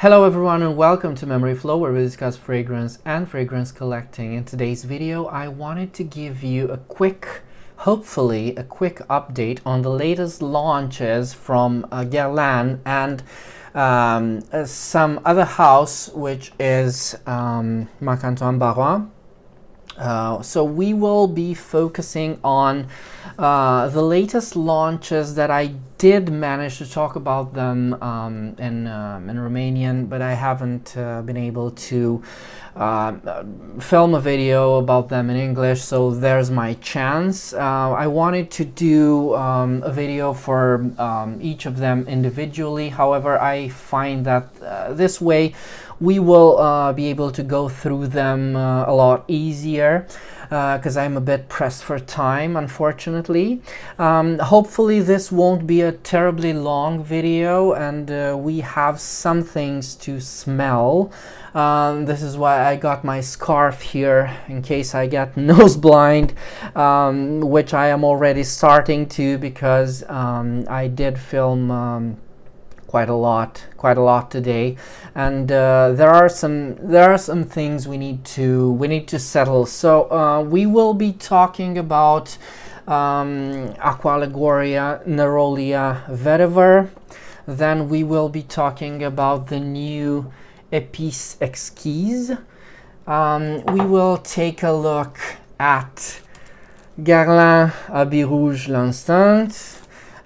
Hello everyone and welcome to Memory Flow, where we discuss fragrance and fragrance collecting. In today's video I wanted to give you hopefully a quick update on the latest launches from Guerlain and some other house, which is Marc-Antoine Barrois. So we will be focusing on the latest launches that I did manage to talk about them in Romanian, but I haven't been able to film a video about them in English, so there's my chance. I wanted to do a video for each of them individually. However, I find that this way we will be able to go through them a lot easier, because I'm a bit pressed for time, unfortunately. Hopefully this won't be a terribly long video, and we have some things to smell. This is why I got my scarf here, in case I get nose blind, which I am already starting to, because I did film quite a lot today, and there are some things we need to settle. So we will be talking about Aqua, Allegoria, Nerolia, Vetiver. Then we will be talking about the new Exquises. We will take a look at Guerlain and Rouge l'instant.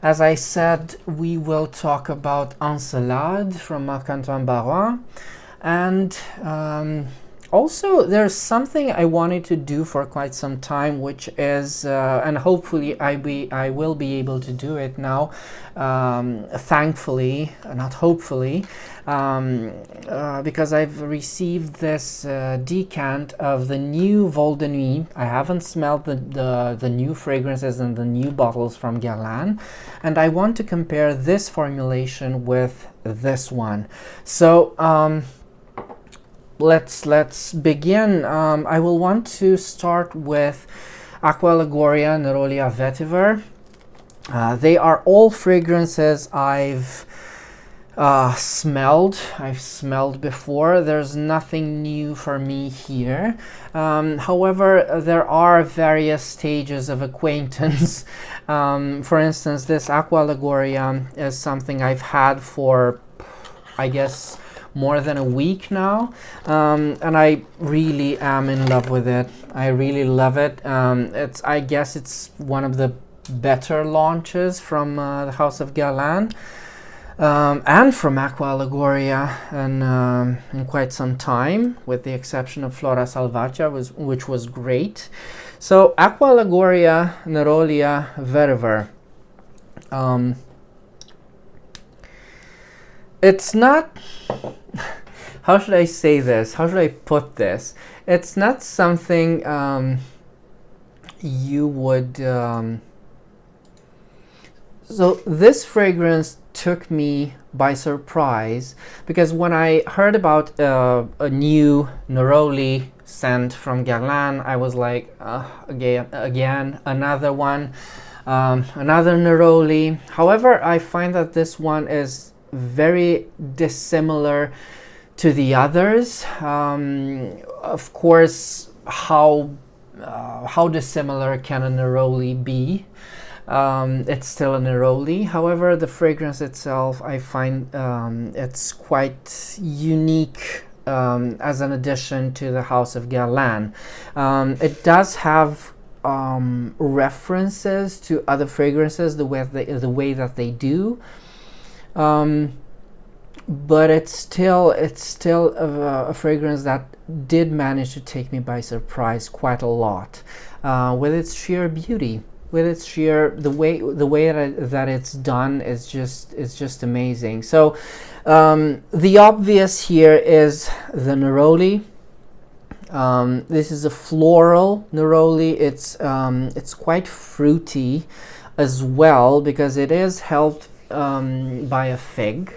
As I said, we will talk about Encelade from Marc-Antoine Barrois, and also there's something I wanted to do for quite some time, which is, and hopefully I will be able to do it now, thankfully, not hopefully, because I've received this decant of the new Vol de Nuit. I haven't smelled the new fragrances and the new bottles from Guerlain, and I want to compare this formulation with this one. So let's begin. I will want to start with Aqua, Allegoria, Nerolia, Vetiver. They are all fragrances I've smelled before. There's nothing new for me here. However, there are various stages of acquaintance. For instance, this Aqua, Allegoria is something I've had for, I guess, more than a week now, and I really am in love with it. I really love it. I guess it's one of the better launches from the house of Guerlain, and from Aqua, Allegoria, and in quite some time, with the exception of Flora Salvatia, which was great. So Aqua, Allegoria, Nerolia, Vetiver. It's not, how should I say this? How should I put this? It's not something you would... So this fragrance took me by surprise, because when I heard about a new Neroli scent from Guerlain, I was like, again, another one, another Neroli. However, I find that this one is very dissimilar to the others. Of course, how dissimilar can a Neroli be? It's still a Neroli. However, the fragrance itself, I find it's quite unique as an addition to the house of Guerlain. It does have references to other fragrances, the way that they do. But it's still a fragrance that did manage to take me by surprise quite a lot, with its sheer beauty, with its sheer the way that it's done is just amazing. So the obvious here is the Neroli. This is a floral Neroli. It's quite fruity as well, because it is helped by a fig.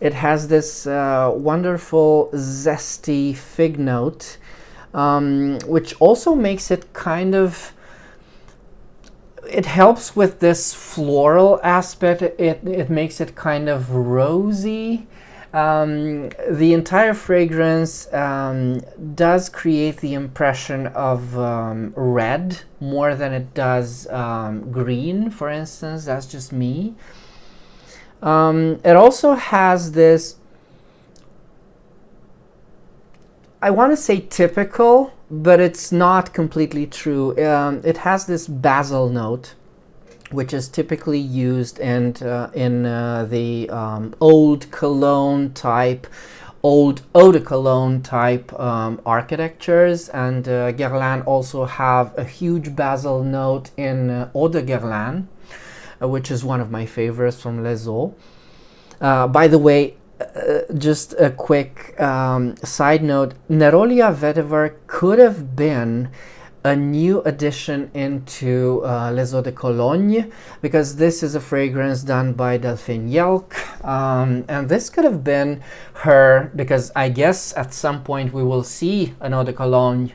It has this wonderful zesty fig note, which also makes it kind of, it helps with this floral aspect. It makes it kind of rosy, The entire fragrance does create the impression of red more than it does green, for instance. That's just me. It also has this, I want to say typical, but it's not completely true. It has this basil note, which is typically used in the old cologne type, old eau de cologne type architectures, and Guerlain also have a huge basil note in Eau de Guerlain, which is one of my favorites from Les Eaux. By the way, just a quick side note, Nerolia Vetiver could have been a new addition into Les Eaux de Cologne, because this is a fragrance done by Delphine Yelk, and this could have been her, because I guess at some point we will see an Eau de Cologne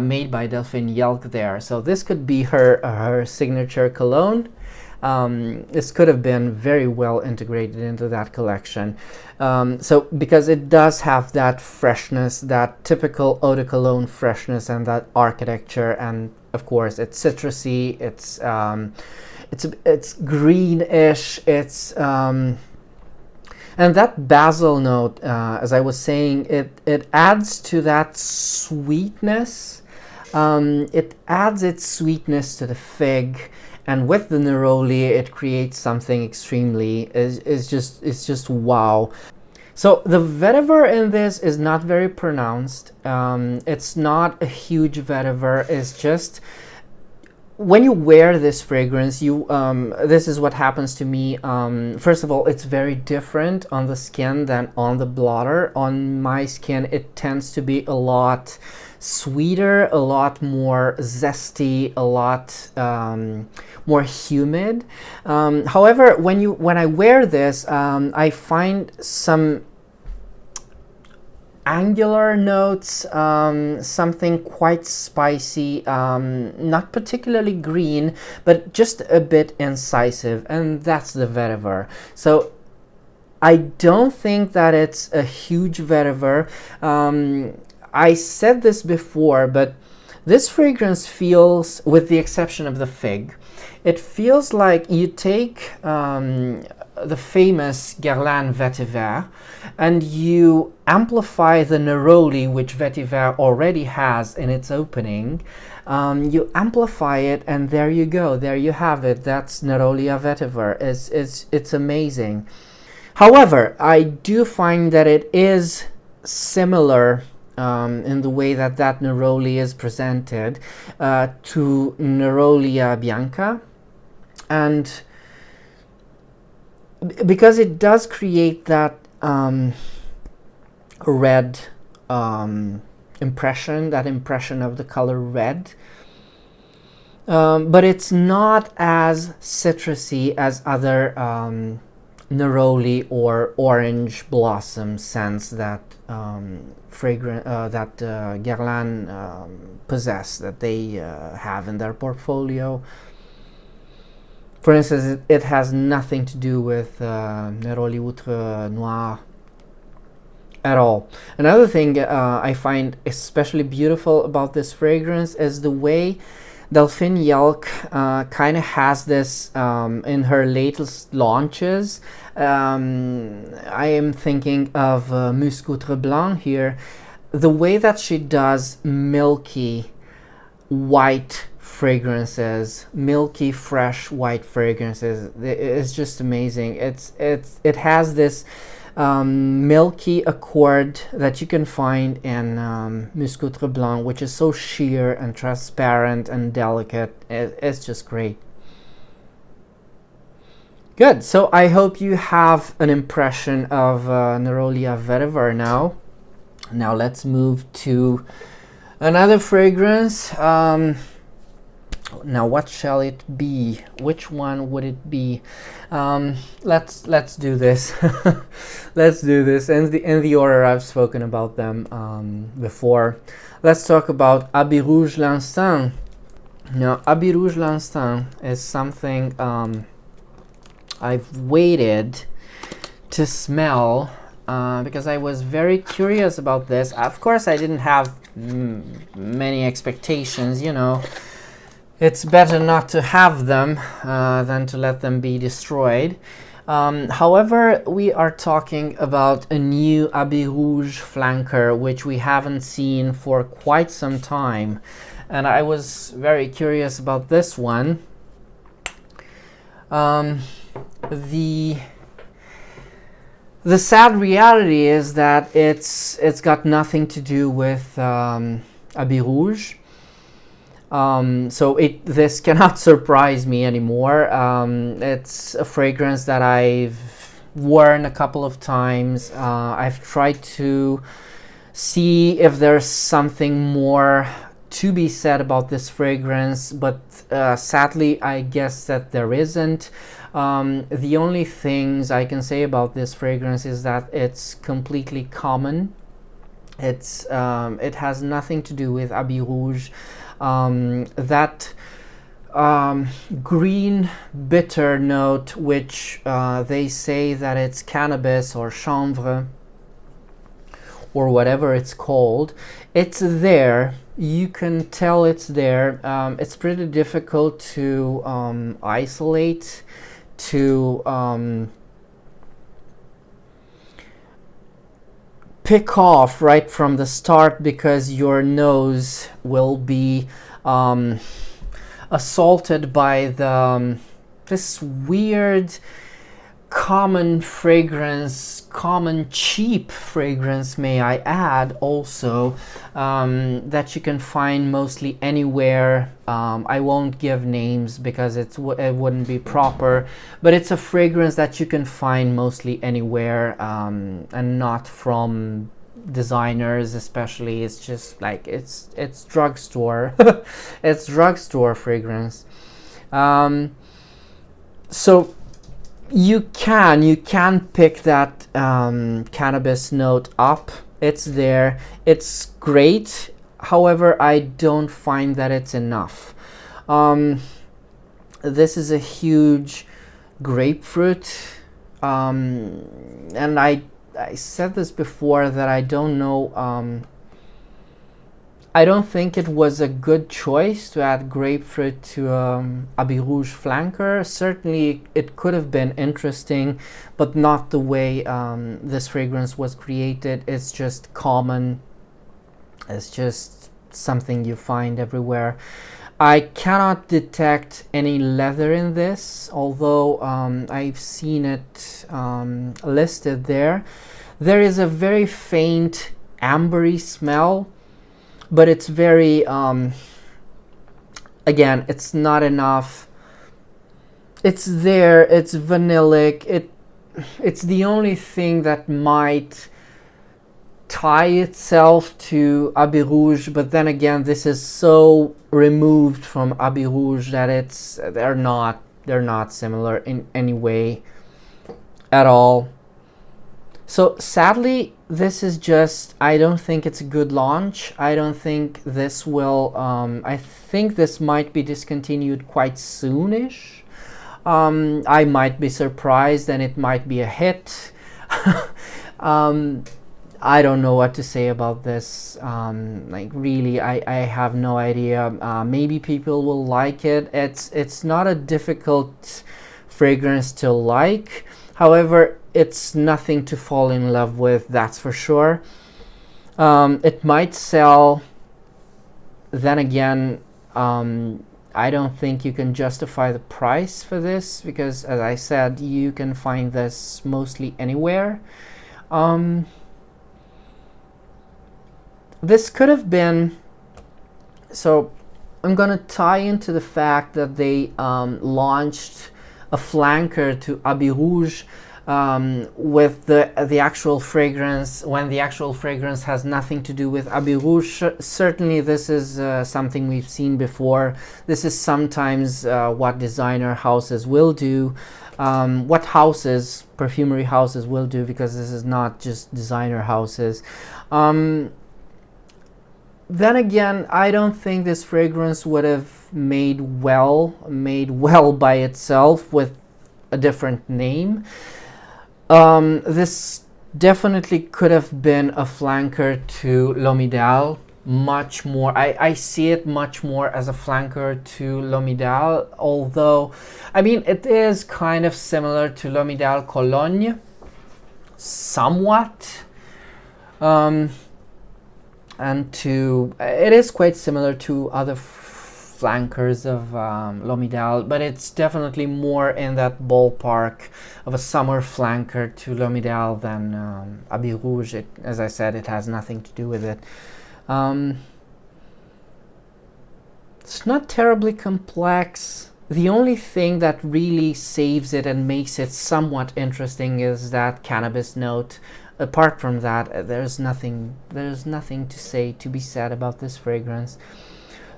made by Delphine Yelk there, so this could be her signature cologne. This could have been very well integrated into that collection. So because it does have that freshness, that typical eau de cologne freshness, and that architecture, and of course it's citrusy, it's greenish, and that basil note, as I was saying, it adds to that sweetness. It adds its sweetness to the fig. And with the neroli, it creates something extremely, it's just wow. So the vetiver in this is not very pronounced. It's not a huge vetiver. It's just, when you wear this fragrance, this is what happens to me. First of all, it's very different on the skin than on the blotter. On my skin, it tends to be a lot sweeter, a lot more zesty, a lot more humid. However, when I wear this, I find some angular notes, something quite spicy, not particularly green, but just a bit incisive, and that's the vetiver. So I don't think that it's a huge vetiver. I said this before, but this fragrance feels, with the exception of the fig, it feels like you take the famous Guerlain Vetiver and you amplify the neroli, which Vetiver already has in its opening. You amplify it, and there you go, there you have it. That's Nerolia Vetiver. It's amazing. However, I do find that it is similar in the way that neroli is presented to Nerolia Bianca, and because it does create that red impression, that impression of the color red, but it's not as citrusy as other neroli or orange blossom scents that Guerlain possess, that they have in their portfolio. For instance, it has nothing to do with Neroli Outre Noir at all. Another thing I find especially beautiful about this fragrance is the way Delphine Yelk kind of has this in her latest launches. I am thinking of Musc Outre Blanc here. The way that she does milky white fragrances, milky fresh white fragrances, is just amazing. It has this milky accord that you can find in Musc Outre Blanc, which is so sheer and transparent and delicate. It's just great. Good. So I hope you have an impression of Nerolia Vetiver now. Now let's move to another fragrance. Now what shall it be? Which one would it be? Let's do this. Let's do this in the order I've spoken about them before. Let's talk about Habit Rouge L'Instant. Now Habit Rouge L'Instant is something I've waited to smell because I was very curious about this. Of course, I didn't have many expectations, you know. It's better not to have them than to let them be destroyed. However, we are talking about a new Habit Rouge flanker, which we haven't seen for quite some time. And I was very curious about this one. The sad reality is that it's got nothing to do with Habit Rouge. So this cannot surprise me anymore. It's a fragrance that I've worn a couple of times. I've tried to see if there's something more to be said about this fragrance, but sadly I guess that there isn't. The only things I can say about this fragrance is that it's completely common. It has nothing to do with Habit Rouge. That green bitter note, which they say that it's cannabis or chanvre or whatever it's called, it's there. You can tell it's there. It's pretty difficult to isolate, to pick off right from the start, because your nose will be assaulted by this weird common fragrance, common cheap fragrance, may I add, also, that you can find mostly anywhere. I won't give names because it wouldn't be proper, but it's a fragrance that you can find mostly anywhere, and not from designers especially. It's just like it's drugstore it's drugstore fragrance. So you can pick that cannabis note up. It's there, it's great. However, I don't find that it's enough. This is a huge grapefruit, and I said this before that I don't know, I don't think it was a good choice to add grapefruit to Habit Rouge flanker. Certainly it could have been interesting, but not the way this fragrance was created. It's just common. It's just something you find everywhere. I cannot detect any leather in this, although I've seen it listed there. There is a very faint ambery smell, but it's very, again, it's not enough. It's there, it's vanillic. It's the only thing that might tie itself to Habit Rouge, but then again, this is so removed from Habit Rouge that they're not similar in any way at all. So sadly, this is just, I don't think it's a good launch. I don't think this will, I think this might be discontinued quite soonish. I might be surprised and it might be a hit. I don't know what to say about this. Like really, I have no idea. Maybe people will like it. It's not a difficult fragrance to like. However, it's nothing to fall in love with, that's for sure. It might sell. Then again, I don't think you can justify the price for this, because as I said, you can find this mostly anywhere. This could have been, so I'm gonna tie into the fact that they launched a flanker to Habit Rouge with the actual fragrance, when the actual fragrance has nothing to do with Habit Rouge. Certainly this is something we've seen before. This is sometimes what designer houses will do, what houses, perfumery houses will do, because this is not just designer houses. Then again, I don't think this fragrance would have made well by itself with a different name. This Definitely could have been a flanker to L'Omidal. Much more, I see it much more as a flanker to L'Omidal, although, I mean, it is kind of similar to L'Omidal Cologne, somewhat. And it is quite similar to other flankers of L'Omidal, but it's definitely more in that ballpark of a summer flanker to L'Omidal than Habit Rouge. As I said, it has nothing to do with it. It's not terribly complex. The only thing that really saves it and makes it somewhat interesting is that cannabis note. Apart from that, there's nothing to say, to be said about this fragrance.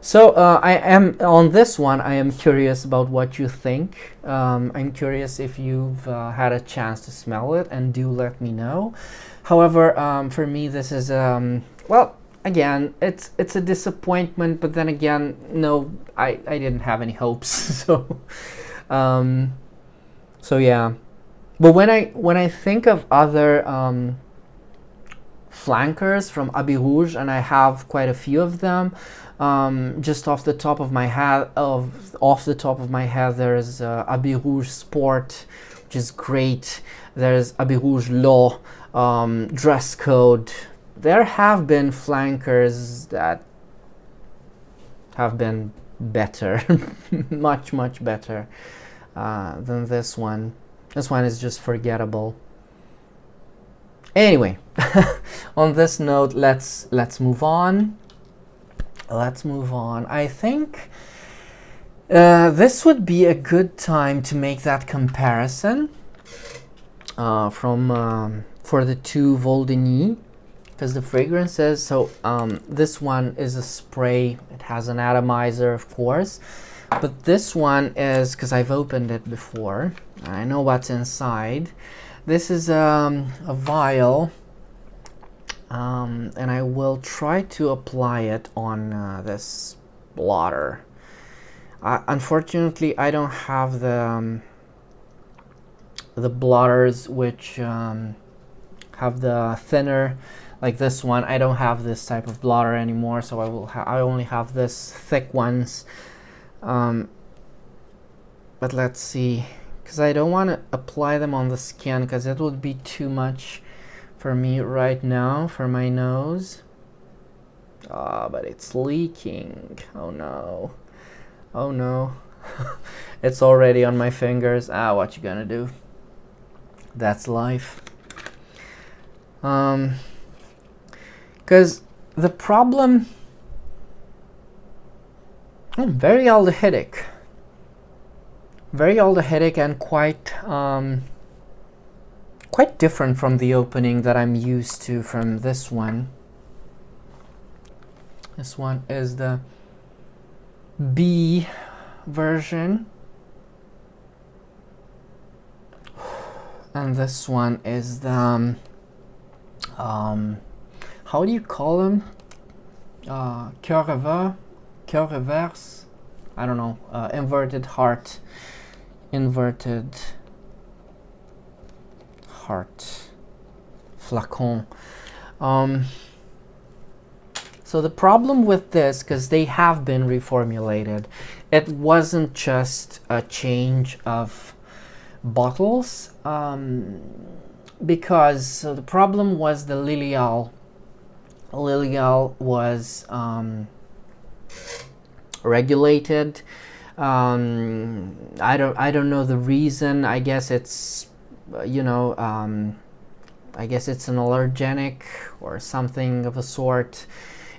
So I am on this one. I am curious about what you think. I'm curious if you've had a chance to smell it, and do let me know. However, for me, this is well, again, it's a disappointment. But then again, no, I didn't have any hopes. So yeah. But when I think of other flankers from Habit Rouge, and I have quite a few of them, just off the top of my head, there's Habit Rouge Sport, which is great. There's Habit Rouge Law, Dress Code. There have been flankers that have been better, much better than this one. This one is just forgettable. Anyway, on this note, let's move on. I think this would be a good time to make that comparison for the two Vol de Nuit, because the fragrances. So this one is a spray. It has an atomizer, of course. But this one is, because I've opened it before, I know what's inside. This is a vial, and I will try to apply it on this blotter. Unfortunately, I don't have the blotters which have the thinner, like this one. I don't have this type of blotter anymore, so I only have this thick ones. But let's see, because I don't want to apply them on the skin, because it would be too much for me right now for my nose. But it's leaking. Oh no, it's already on my fingers. What you gonna do? That's life. Because the problem, very aldehydic and quite different from the opening that I'm used to from this one. This one is the B version, and this one is the how do you call them? Cœur reverse. I don't know. Inverted heart flacon. So the problem with this, because they have been reformulated, it wasn't just a change of bottles, because so the problem was the Lilial. Lilial was regulated. I don't know the reason. I guess it's I guess it's an allergenic or something of a sort.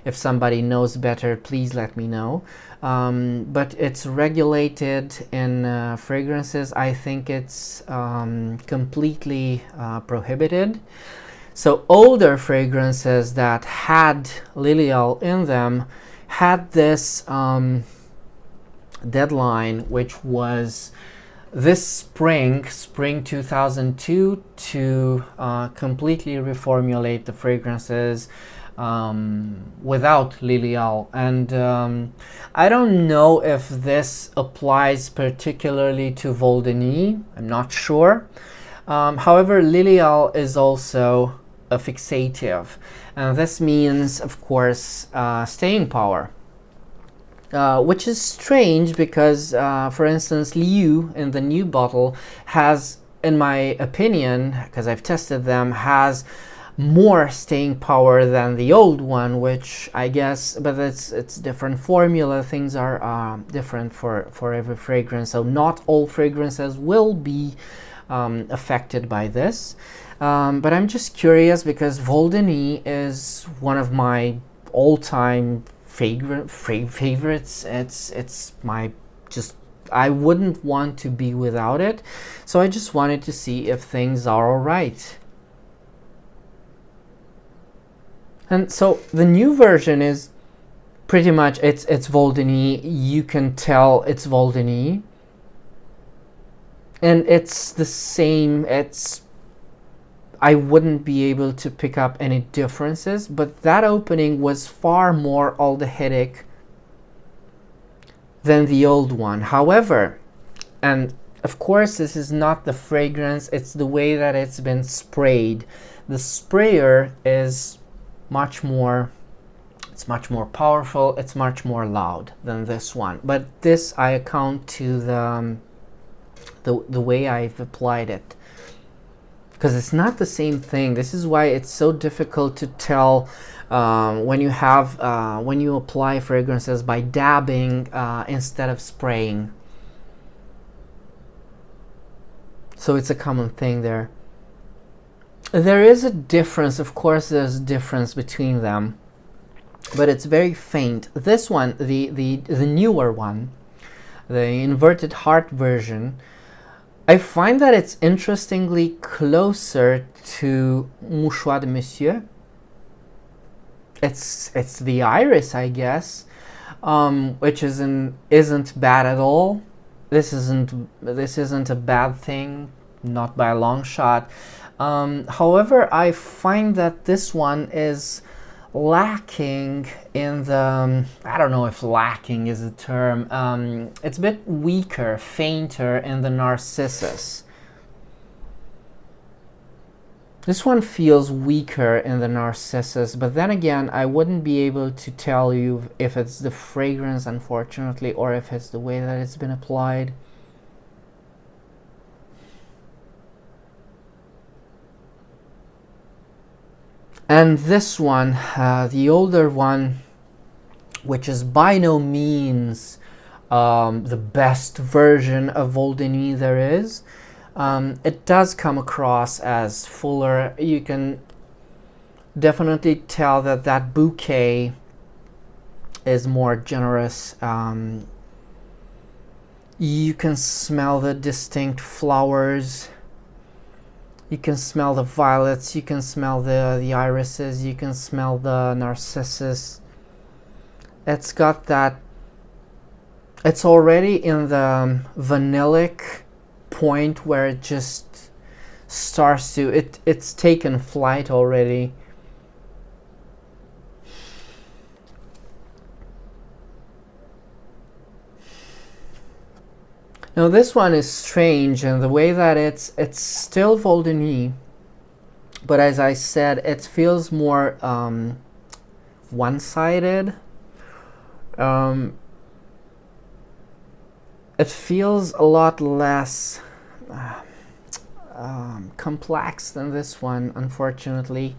If somebody knows better, please let me know. But it's regulated in fragrances. I think it's completely prohibited. So older fragrances that had Lilial in them had this deadline, which was this spring 2002, to completely reformulate the fragrances without Lilial. And I don't know if this applies particularly to Vol de Nuit. I'm not sure. However, Lilial is also a fixative, and this means, of course, staying power. Which is strange because, for instance, Liu in the new bottle has, in my opinion, because I've tested them, has more staying power than the old one, which I guess, but it's different formula. Things are different for every fragrance, so not all fragrances will be affected by this. But I'm just curious because Vol de Nuit is one of my all-time favorites. It's my just, I wouldn't want to be without it. So I just wanted to see if things are all right. And so the new version is pretty much, it's Vol de Nuit. You can tell it's Vol de Nuit. And it's the same, I wouldn't be able to pick up any differences, but that opening was far more aldehydic than the old one. However, and of course this is not the fragrance, it's the way that it's been sprayed. The sprayer is much more powerful, it's much more loud than this one. But this I account to the way I've applied it, because it's not the same thing. This is why it's so difficult to tell when you apply fragrances by dabbing instead of spraying. So it's a common thing there. There is a difference, of course there's a difference between them, but it's very faint. This one, the newer one, the inverted heart version, I find that it's interestingly closer to Mouchoir de Monsieur. It's the iris, I guess, which isn't bad at all. This isn't a bad thing, not by a long shot. However, I find that this one is lacking in the, I don't know if lacking is the term, it's a bit weaker, fainter in the Narcissus. This one feels weaker in the Narcissus, but then again, I wouldn't be able to tell you if it's the fragrance, unfortunately, or if it's the way that it's been applied. And this one, the older one, which is by no means the best version of Vol de Nuit there is, it does come across as fuller. You can definitely tell that that bouquet is more generous. You can smell the distinct flowers. You can smell the violets, you can smell the irises, you can smell the narcissus. It's got that, it's already in the vanillic point where it just starts to, it's taken flight already. Now this one is strange in the way that it's still Vol de Nuit, but as I said, it feels more one-sided. It feels a lot less complex than this one, unfortunately.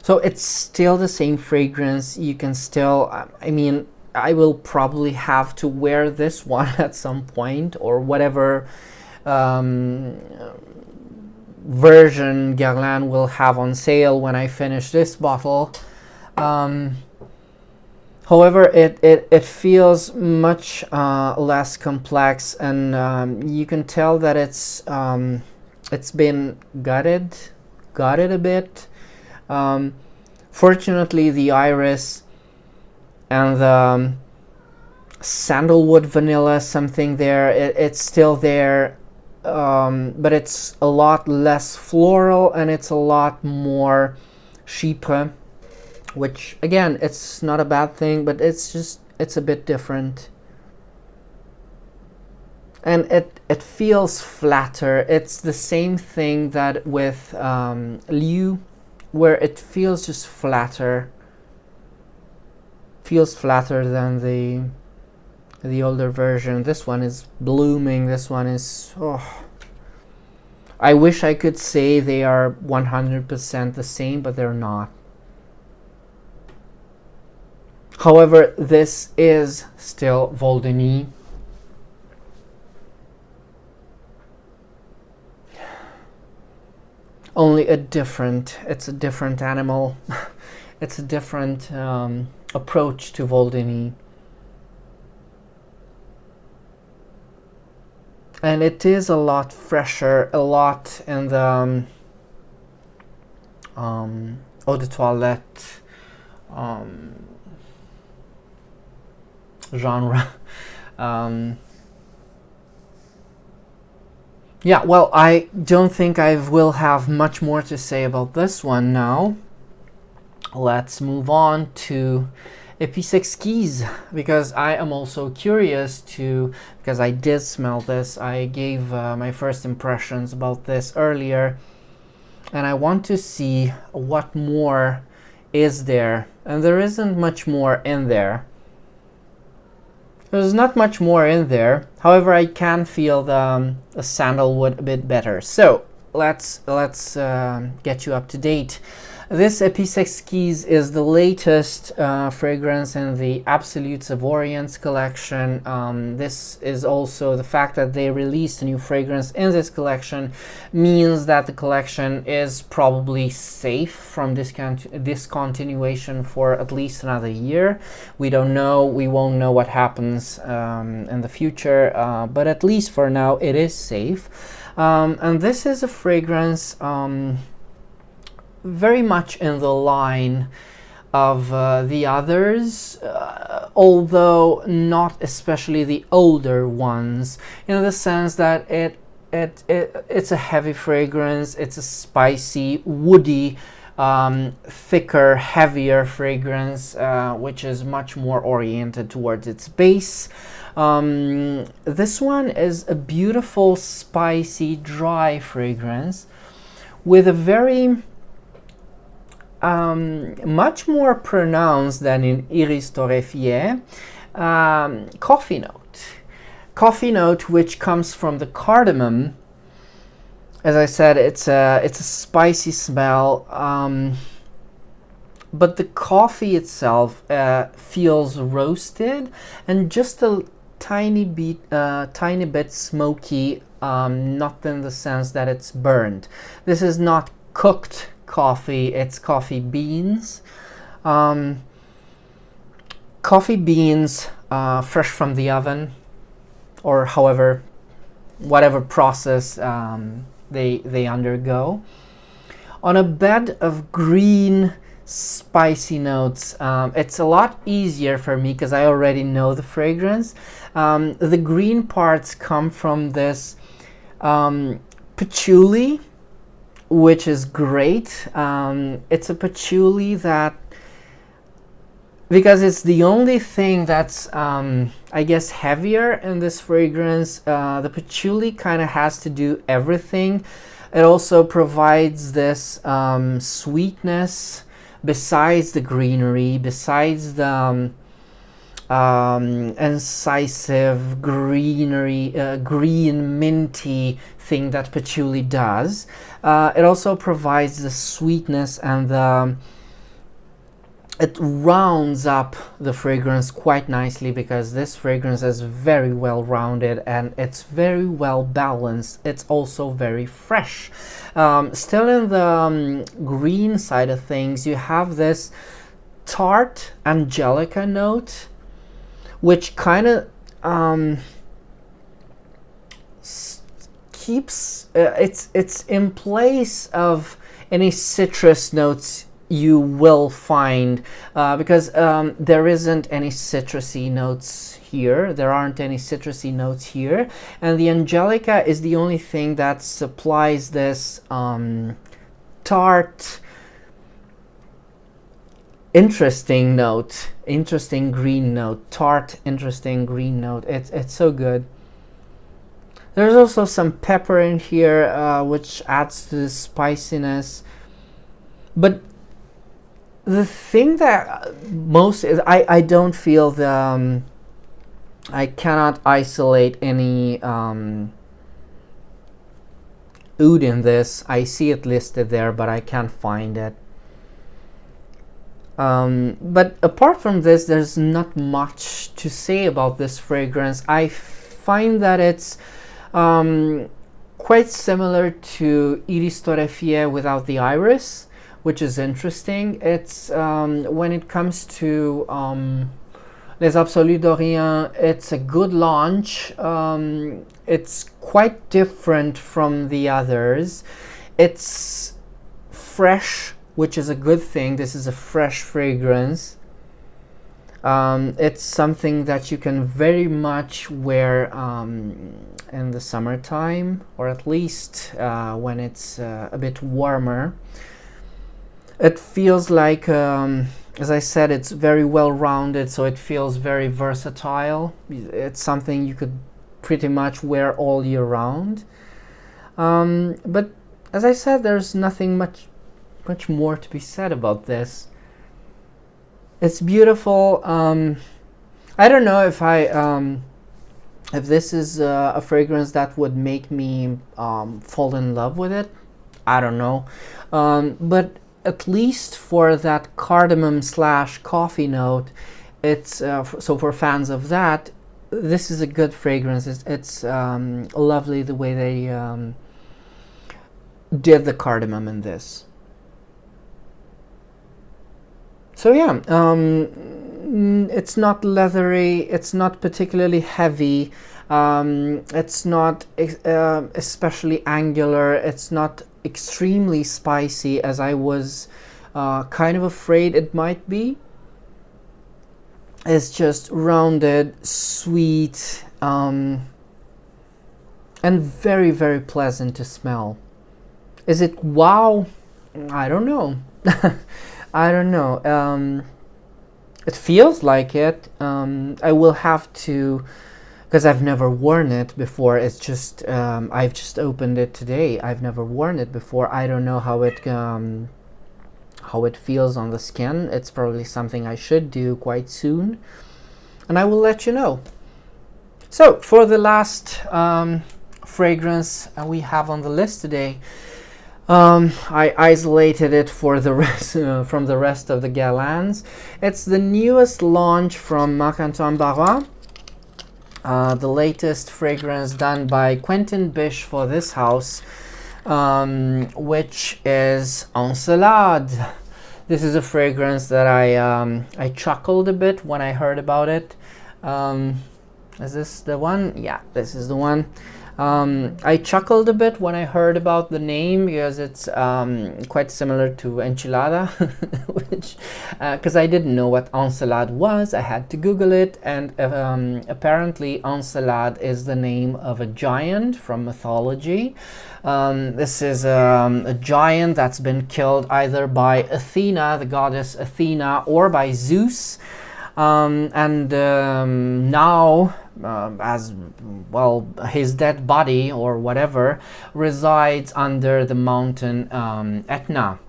So it's still the same fragrance. You can still, I mean, I will probably have to wear this one at some point, or whatever version Guerlain will have on sale when I finish this bottle. However, it feels much less complex, and you can tell that it's been gutted a bit. Fortunately, the iris and the sandalwood vanilla, something there, it's still there, but it's a lot less floral and it's a lot more chypre, which again, it's not a bad thing, but it's a bit different. and it feels flatter. It's the same thing that with Liu, where it feels just flatter. Feels flatter than the older version. This one is blooming. This one is, oh, I wish I could say they are 100% the same, but they're not. However, this is still Vol de Nuit. Only it's a different animal. It's a different approach to Vol de Nuit. And it is a lot fresher, a lot in the eau de toilette genre. Yeah, well, I don't think I will have much more to say about this one now. Let's move on to Exquises, because I am also curious to, because I did smell this. I gave my first impressions about this earlier, and I want to see what more is there. And there isn't much more in there. There's not much more in there. However, I can feel the sandalwood a bit better. So let's get you up to date. This Exquises is the latest fragrance in the Absolute Savourians collection. This is also the fact that they released a new fragrance in this collection means that the collection is probably safe from discontinuation for at least another year. We don't know. We won't know what happens in the future, but at least for now it is safe. And this is a fragrance very much in the line of the others, although not especially the older ones, in the sense that it's a heavy fragrance. It's a spicy, woody, thicker, heavier fragrance, which is much more oriented towards its base. This one is a beautiful, spicy, dry fragrance with a very much more pronounced than in Iris Torréfiée coffee note. Coffee note which comes from the cardamom. As I said, it's a spicy smell, but the coffee itself feels roasted and just a tiny bit smoky, not in the sense that it's burned. This is not cooked coffee, it's coffee beans. Coffee beans fresh from the oven, or whatever process they undergo, on a bed of green spicy notes. It's a lot easier for me because I already know the fragrance. The green parts come from this patchouli, which is great. It's a patchouli that, because it's the only thing that's I guess heavier in this fragrance, the patchouli kind of has to do everything. It also provides this sweetness besides the greenery, besides the incisive greenery, green minty thing that patchouli does. It also provides the sweetness, and it rounds up the fragrance quite nicely, because this fragrance is very well rounded and it's very well balanced. It's also very fresh. Still in the green side of things, you have this tart angelica note, which kind of keeps it's in place of any citrus notes you will find, because there isn't any citrusy notes here. There aren't any citrusy notes here, and the angelica is the only thing that supplies this tart, interesting note, interesting green note, tart, interesting green note. It's so good. There's also some pepper in here, which adds to the spiciness. But the thing that most is, I don't feel the, I cannot isolate any oud in this. I see it listed there, but I can't find it. But apart from this, there's not much to say about this fragrance. I find that it's quite similar to Iris Torrefie without the iris, which is interesting. It's when it comes to Les Absolus d'Orient, it's a good launch. It's quite different from the others. It's fresh, which is a good thing. This is a fresh fragrance. It's something that you can very much wear in the summertime, or at least when it's a bit warmer. It feels like, as I said, it's very well rounded, so it feels very versatile. It's something you could pretty much wear all year round. But as I said, there's nothing much more to be said about this. It's beautiful. I don't know if if this is a fragrance that would make me fall in love with it. I don't know, but at least for that cardamom / coffee note, it's so for fans of that, this is a good fragrance. It's lovely the way they did the cardamom in this. So yeah, it's not leathery, it's not particularly heavy, it's not especially angular, it's not extremely spicy as I was kind of afraid it might be. It's just rounded, sweet, and very, very pleasant to smell. Is it wow? I don't know. I don't know. It feels like it. I will have to, because I've never worn it before. It's just I've just opened it today. I've never worn it before. I don't know how it feels on the skin. It's probably something I should do quite soon, and I will let you know. So for the last fragrance we have on the list today, I isolated it for the rest from the rest of the Guerlains. It's the newest launch from Marc-Antoine Barrois, the latest fragrance done by Quentin Bisch for this house, which is Encelade. This is a fragrance that I chuckled a bit when I heard about it. Is this the one? Yeah, this is the one. I chuckled a bit when I heard about the name because it's quite similar to enchilada, which because I didn't know what Encelade was. I had to Google it, and apparently Encelade is the name of a giant from mythology. This is a giant that's been killed either by Athena, the goddess Athena, or by Zeus. Now, as well, his dead body or whatever resides under the mountain Etna,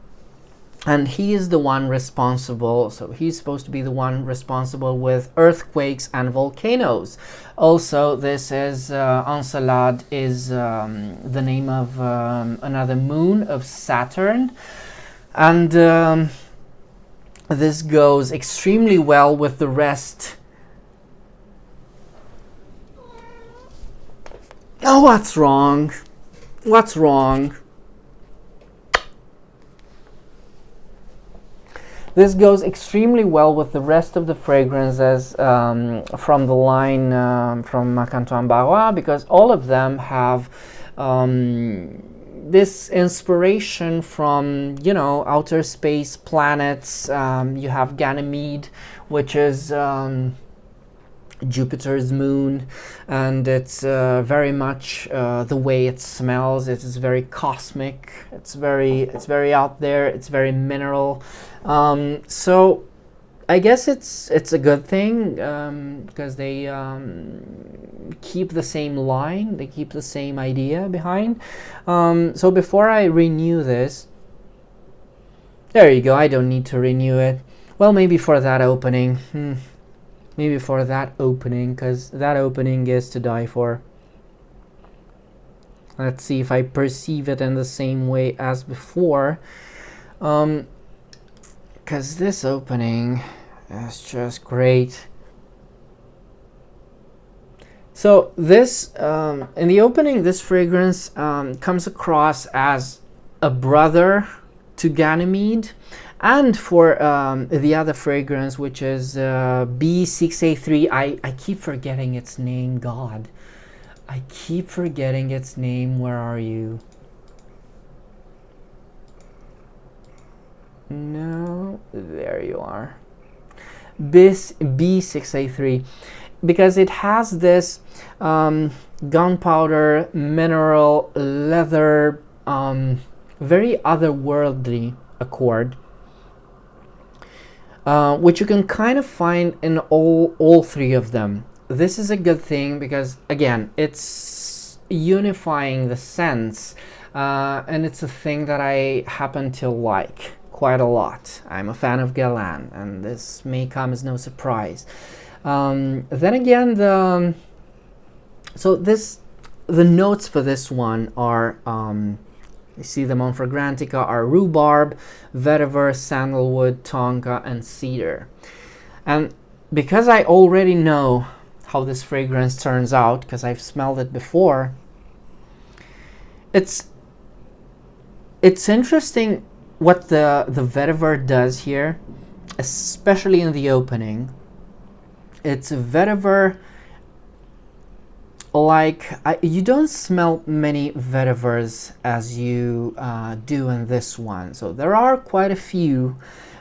and he is the one responsible. So he's supposed to be the one responsible with earthquakes and volcanoes. Also, this is Encelade is the name of another moon of Saturn, and this goes extremely well with the rest. Oh, what's wrong? What's wrong? This goes extremely well with the rest of the fragrances from the line from Marc-Antoine Barrois, because all of them have this inspiration from, you know, outer space planets. You have Ganymede, which is Jupiter's moon, and it's very much the way it smells. It is very cosmic. It's very out there. It's very mineral. So I guess it's a good thing, because they keep the same line, they keep the same idea behind. So before I renew this, there you go, I don't need to renew it. Well, maybe for that opening. Maybe for that opening, because that opening is to die for. Let's see if I perceive it in the same way as before. Because this opening is just great. So this, in the opening, this fragrance comes across as a brother to Ganymede. And for the other fragrance, which is B6A3, I keep forgetting its name, God. I keep forgetting its name. Where are you? No, there you are. B6A3, because it has this gunpowder, mineral, leather, very otherworldly accord, which you can kind of find in all three of them. This is a good thing because, again, it's unifying the scents, and it's a thing that I happen to like quite a lot. I'm a fan of Guerlain, and this may come as no surprise. Then again, the notes for this one are, you see them on Fragrantica, are rhubarb, vetiver, sandalwood, tonka, and cedar. And because I already know how this fragrance turns out, because I've smelled it before, it's interesting what the vetiver does here, especially in the opening. It's a vetiver like, you don't smell many vetivers as you do in this one. So there are quite a few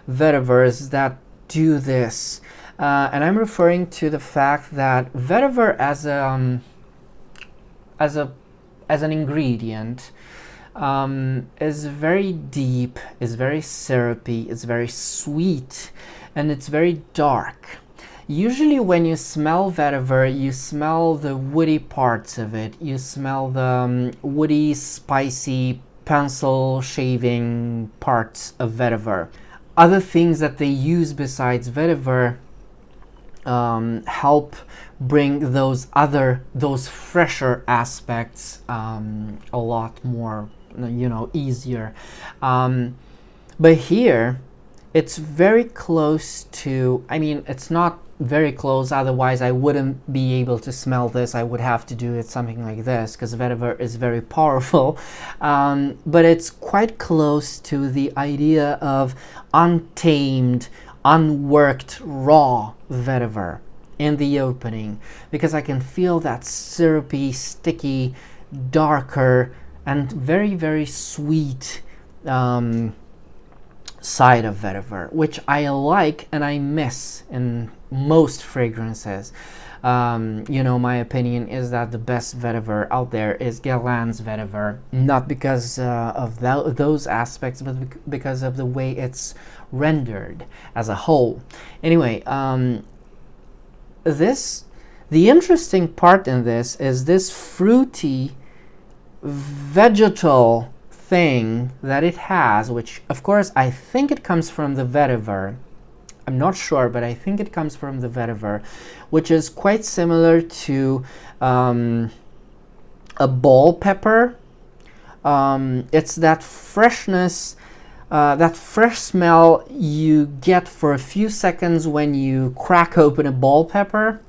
vetivers that do this. And I'm referring to the fact that vetiver as an ingredient is very deep, is very syrupy, it's very sweet, and it's very dark. Usually when you smell vetiver, you smell the woody parts of it. You smell the woody, spicy, pencil shaving parts of vetiver. Other things that they use besides vetiver help bring those fresher aspects a lot more, easier. But here, it's very close to, it's not very close, otherwise I wouldn't be able to smell this. I would have to do it something like this, because vetiver is very powerful. But it's quite close to the idea of untamed, unworked, raw vetiver in the opening, because I can feel that syrupy, sticky, darker, and very, very sweet side of vetiver, which I like and I miss in most fragrances. My opinion is that the best vetiver out there is Guerlain's vetiver, not because of those aspects, but because of the way it's rendered as a whole. Anyway, the interesting part in this is this fruity vegetal thing that it has, which of course I think it comes from the vetiver. I'm not sure, but I think it comes from the vetiver, which is quite similar to a ball pepper. It's that freshness, that fresh smell you get for a few seconds when you crack open a ball pepper.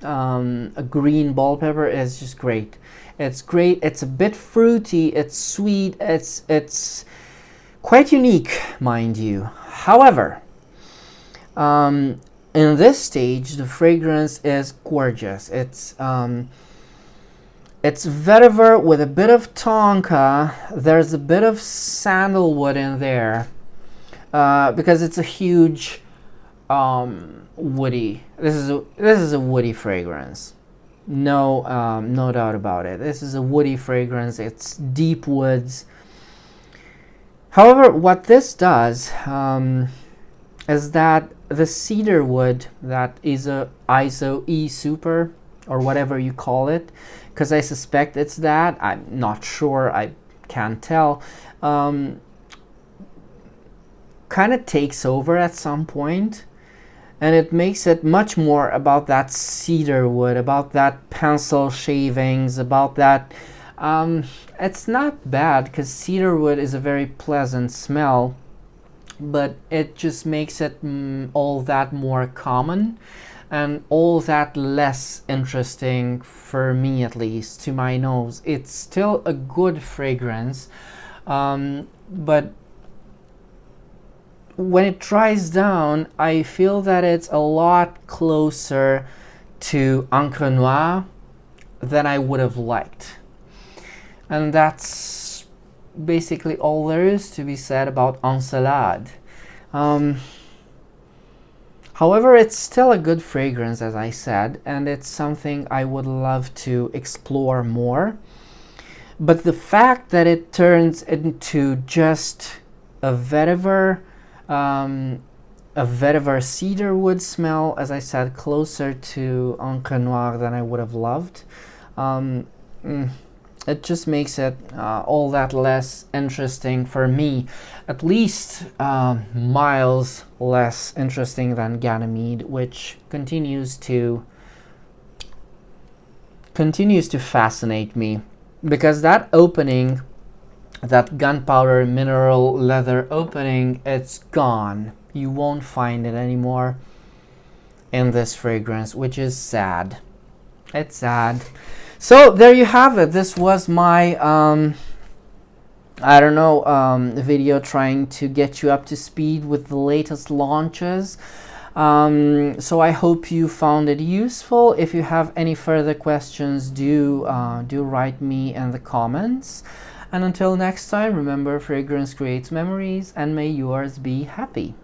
A green ball pepper is just great. It's great. It's a bit fruity. It's sweet. It's quite unique, mind you. However, in this stage, the fragrance is gorgeous. It's vetiver with a bit of tonka. There's a bit of sandalwood in there, because it's a huge woody. This is a woody fragrance. No doubt about it. This is a woody fragrance. It's deep woods. However, what this does, is that the cedar wood, that is a ISO E Super or whatever you call it, because I suspect it's that, I'm not sure, I can't tell, kind of takes over at some point, and it makes it much more about that cedar wood, about that pencil shavings, about that. It's not bad because cedar wood is a very pleasant smell, but it just makes it all that more common and all that less interesting, for me at least, to my nose. It's still a good fragrance, but when it dries down, I feel that it's a lot closer to Encre Noire than I would have liked. And that's basically all there is to be said about Encelade. However, it's still a good fragrance, as I said, and it's something I would love to explore more. But the fact that it turns into just a vetiver cedar wood smell, as I said, closer to Encre Noire than I would have loved, it just makes it all that less interesting for me, at least miles less interesting than Ganymede, which continues to fascinate me, because that opening, that gunpowder mineral leather opening, it's gone. You won't find it anymore in this fragrance, which is sad. It's sad. So there you have it. This was my video trying to get you up to speed with the latest launches. So I hope you found it useful. If you have any further questions, do write me in the comments. And until next time, remember, fragrance creates memories, and may yours be happy.